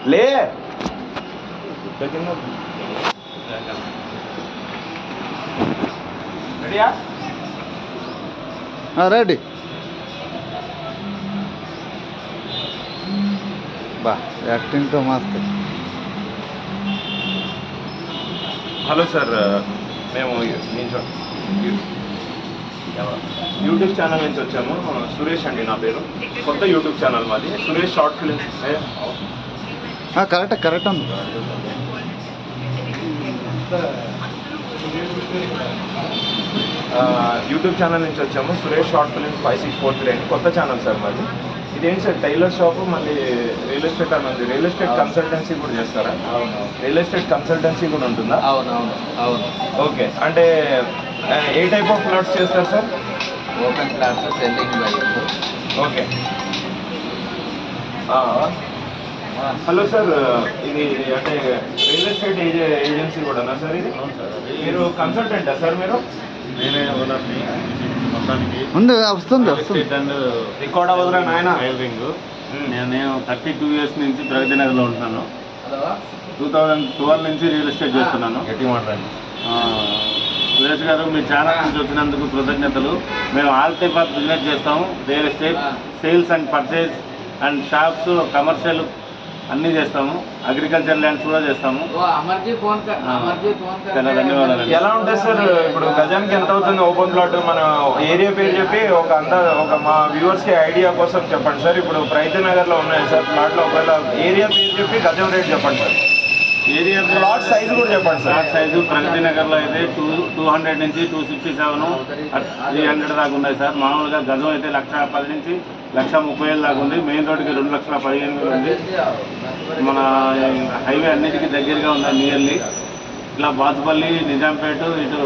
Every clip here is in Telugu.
లే రెడీయా? రెడీ. బా యాక్టింగ్తో మస్తు. హలో సార్, మేము యూట్యూబ్ ఛానల్ నుంచి వచ్చాము. సురేష్ అండి నా పేరు. కొత్త యూట్యూబ్ ఛానల్ మాది, సురేష్ షార్ట్ ఫిల్మ్స్. కరెక్ట్ ఉంది. యూట్యూబ్ ఛానల్ నుంచి వచ్చాము, సురేష్ షార్ట్ ఫిల్మ్స్ 5643 అని కొత్త ఛానల్ సార్ మాది. ఇదేంటి సార్, టైలర్ షాపు, మళ్ళీ రియల్ ఎస్టేట్ అన్నది. రియల్ ఎస్టేట్ కన్సల్టెన్సీ కూడా చేస్తారా? రియల్ ఎస్టేట్ కన్సల్టెన్సీ కూడా ఉంటుందా? అవును. ఓకే, అంటే ఏ టైప్ ఆఫ్ ఫ్లాట్స్ చేస్తారు sir? Open plots, selling buying. Okay. Hello sir, ఇది అంటే రియల్ ఎస్టేట్ ఏజెన్సీ కూడానా సార్ ఇది? మీరు కన్సల్టెంటా సార్ మీరు? నేనే ఓనర్ని మొత్తానికి. వస్తుంది. రికార్డ్ అవ్వదురా నాయన. టైలరింగ్ నేను 32 years నుంచి ప్రగతి నగర్లో ఉంటున్నాను. 2012 నుంచి రియల్ ఎస్టేట్ చేస్తున్నాను. సురేష్ గారు, మీ ఛానల్ నుంచి వచ్చినందుకు కృతజ్ఞతలు. మేము ఆల్ టైప్ ఆఫ్ బిజినెస్ చేస్తాము. Real estate, sales and purchase and shops, commercial అన్నీ చేస్తాము. అగ్రికల్చర్ ల్యాండ్స్ కూడా చేస్తాము. చాలా ధన్యవాదాలు. ఎలా ఉంటుంది సార్, ఇప్పుడు గజానికి ఎంత అవుతుంది ఓపెన్ ప్లాట్? మన ఏరియా పేరు చెప్పి ఒక మా వ్యూవర్స్కి ఐడియా కోసం చెప్పండి సార్. ఇప్పుడు ప్రగతి నగర్లో ఉన్నాయి సార్ ప్లాట్లో, ఒకవేళ ఏరియా పేరు చెప్పి గజం రేట్ చెప్పండి సార్. ఏరియా ప్లాట్ సైజు కూడా చెప్పండి సార్. ప్లాట్ సైజు ప్రగతి నగర్లో అయితే 200 నుంచి 267, 300 దాకా ఉన్నాయి సార్. మామూలుగా గజం అయితే 1,10,000 నుంచి 1,30,000 దాకా ఉంది. మెయిన్ రోడ్డుకి 2,15,000 ఉంది. మన హైవే అన్నిటికీ దగ్గరగా ఉంది నియర్లీ. ఇట్లా బాచుపల్లి, నిజాంపేట, ఇటు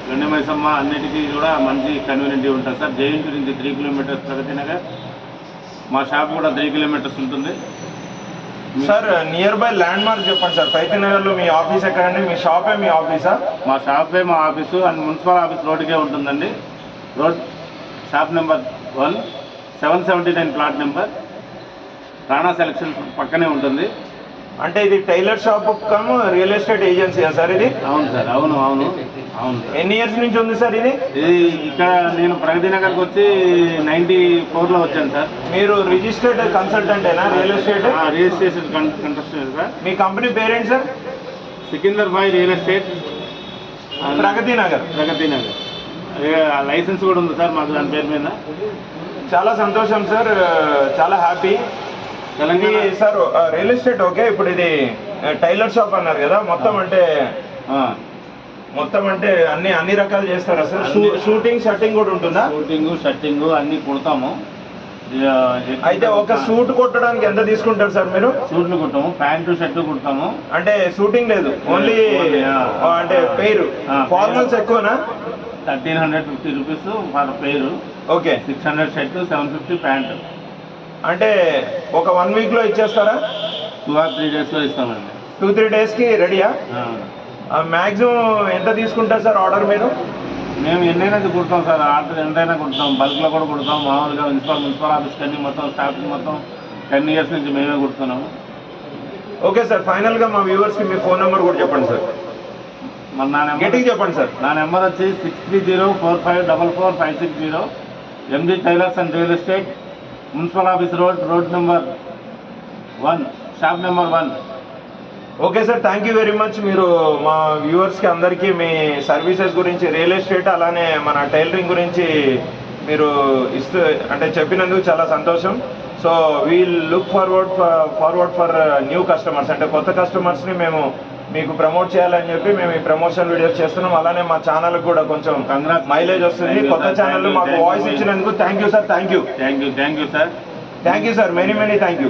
గండిమైసమ్మ అన్నిటికీ కూడా మంచి కన్వీనియంట్ ఉంటుంది సార్. జైంట్ నుంచి 3 kilometers ప్రగతి నగర్. మా షాప్ కూడా 3 kilometers ఉంటుంది sir. Near by land mark చెప్పండి సార్. ప్రగతి నగర్లో మీ ఆఫీస్ ఎక్కడండి? మీ షాపే మీ ఆఫీసా? మా షాపే మా ఆఫీసు అండ్ మున్సిపల్ ఆఫీస్ రోడ్డుకే ఉంటుందండి. Road shop number 1, 779 plot number, Rana selections పక్కనే ఉంటుంది. అంటే ఇది tailor shop cum real estate ఏజెన్సీయా సార్ ఇది? అవును సార్, అవును. ఎన్ని ఇయర్స్ నుంచి ఉంది సార్ ఇది? ఇక్కడ నేను ప్రగతి నగర్కి వచ్చి 94లో వచ్చాను సార్. మీరు రిజిస్టర్డ్ కన్సల్టెంటేనా real estate? Registration contestant sir. మీ కంపెనీ పేరేంటి sir? Sikandar Bhai real estate, Pragati Nagar. License కూడా ఉంది సార్ మాకు దాని పేరు మీద. చాలా సంతోషం సార్, చాలా happy. Telangana sir real estate okay. ఇప్పుడు ఇది టైలర్ షాప్ అన్నారు కదా, మొత్తం అంటే అన్ని రకాలు చేస్తారా సార్? షూటింగ్, షర్టింగ్ కూడా ఉంటుందా? షర్టింగ్ అన్ని కుడతాము. అయితే ఒక సూట్ కుట్టడానికి ఎంత తీసుకుంటారు సార్ మీరు? సూట్లు కుట్టాము, ప్యాంటు షర్టు కుడతాము. అంటే షూటింగ్ లేదు, ఓన్లీ అంటే పేరు. ఫార్మల్స్ ఎక్కువనా? 1,350 రూపీస్ ఫర్ పేరు. ఓకే. 600 shirt, 750 pant. అంటే ఒక 1 weekలో ఇచ్చేస్తారా? 2 or 3 daysలో ఇస్తామండి. 2-3 daysకి రెడీయా? మ్యాక్సిమం ఎంత తీసుకుంటారు సార్ ఆర్డర్ మీరు? మేము ఎన్నైనా కుడతాం సార్. ఆర్డర్ ఎంతైనా కుడతాం, బల్క్లో కూడా కుడతాం. మామూలుగా మున్సిపల్ ఆఫీస్కి అన్ని మొత్తం స్టాఫ్కి మొత్తం 10 years నుంచి మేమే కుడుతున్నాము. ఓకే సార్, ఫైనల్గా మా వ్యూవర్స్కి మీ ఫోన్ నెంబర్ కూడా చెప్పండి సార్. నా నెంబర్ చెప్పండి సార్. నా నెంబర్ వచ్చి 6304545560. MG tailors and real estate, municipal office road number 1, shop number 1. Okay sir, thank you very much. మీరు మా వ్యూవర్స్కి అందరికీ మీ సర్వీసెస్ గురించి, రియల్ ఎస్టేట్ అలానే మన టైలరింగ్ గురించి మీరు అంటే చెప్పినందుకు చాలా సంతోషం. So we'll look forward for new customers. అంటే కొత్త కస్టమర్స్ని మేము మీకు ప్రమోట్ చేయాలని చెప్పి మేము ఈ ప్రమోషన్ వీడియోస్ చేస్తున్నాం. అలానే మా ఛానల్కి కూడా కొంచెం మైలేజ్ వస్తుంది. కొత్త ఛానల్ మాకు వాయిస్ ఇచ్చినందుకు thank you sir. Thank you sir. Thank you sir. Many thank you.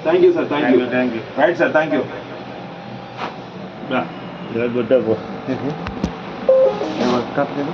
Thank you sir. Thank you. Right sir, thank you.